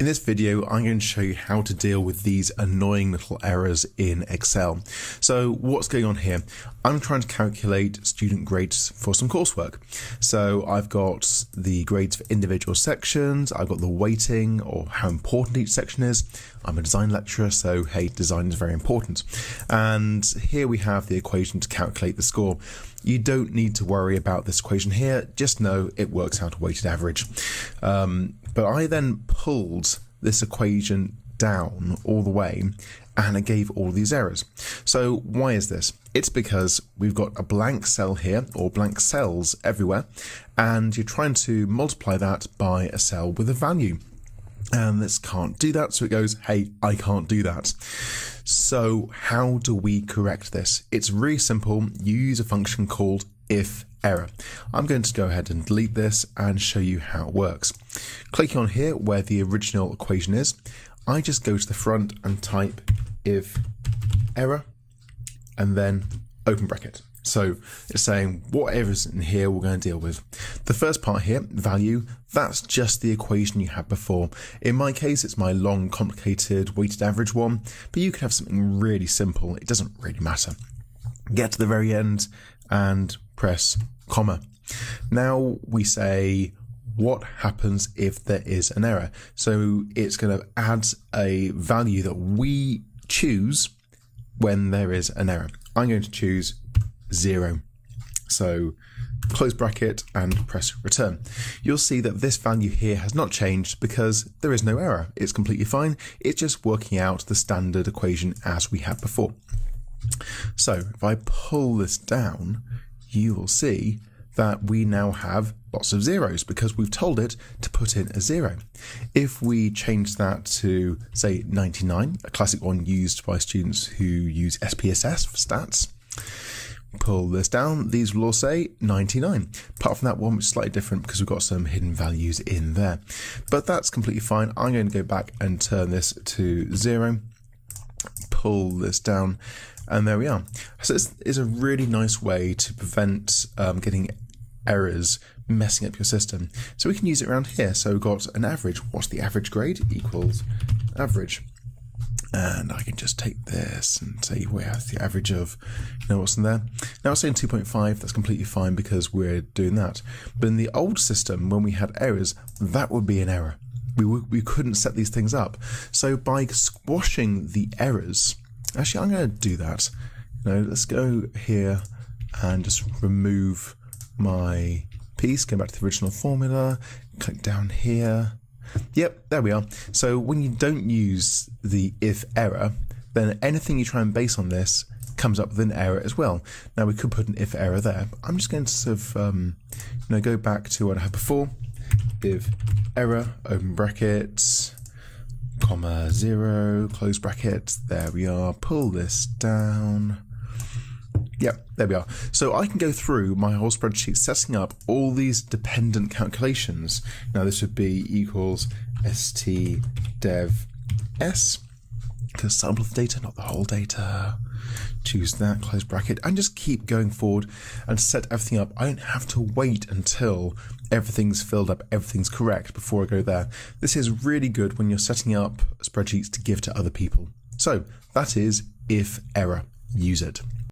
In this video, I'm going to show you how to deal with these annoying little errors in Excel. So what's going on here? I'm trying to calculate student grades for some coursework. So I've got the grades for individual sections, I've got the weighting or how important each section is. I'm a design lecturer, so hey, design is very important. And here we have the equation to calculate the score. You don't need to worry about this equation here, just know it works out a weighted average. But I then pulled this equation down all the way and it gave all these errors. So why is this? It's because we've got a blank cell here, or blank cells everywhere, and you're trying to multiply that by a cell with a value. And this can't do that, so it goes, hey, I can't do that. So how do we correct this? It's really simple. You use a function called IfError. I'm going to go ahead and delete this and show you how it works. Clicking on here where the original equation is, I just go to the front and type IfError and then open bracket. So it's saying whatever is in here we're going to deal with. The first part here, value, that's just the equation you had before. In my case, it's my long, complicated, weighted average one, but you could have something really simple. It doesn't really matter. Get to the very end and press comma. Now we say what happens if there is an error. So it's going to add a value that we choose when there is an error. I'm going to choose 0. So close bracket and press return. You'll see that this value here has not changed because there is no error. It's completely fine. It's just working out the standard equation as we had before. So if I pull this down, you will see that we now have lots of zeros because we've told it to put in a 0. If we change that to, say, 99, a classic one used by students who use SPSS for stats, pull this down, these will all say 99. Apart from that one, which is slightly different because we've got some hidden values in there. But that's completely fine. I'm going to go back and turn this to 0, pull this down, and there we are. So this is a really nice way to prevent getting errors messing up your system. So we can use it around here. So we've got an average. What's the average grade? Equals average. And I can just take this and say where's the average of, what's in there. Now it's saying 2.5, that's completely fine because we're doing that. But in the old system, when we had errors, that would be an error. We couldn't set these things up. So by squashing the errors, actually I'm going to do that. Let's go here and just remove my piece, go back to the original formula, click down here. Yep, there we are. So when you don't use the if error, then anything you try and base on this comes up with an error as well. Now we could put an if error there. I'm just going to sort of go back to what I had before. If error, open brackets, comma 0, close brackets. There we are. Pull this down. Yep, there we are. So I can go through my whole spreadsheet setting up all these dependent calculations. Now this would be equals stdev s, to sample the data, not the whole data. Choose that, close bracket, and just keep going forward and set everything up. I don't have to wait until everything's filled up, everything's correct before I go there. This is really good when you're setting up spreadsheets to give to other people. So that is IfError. Use it.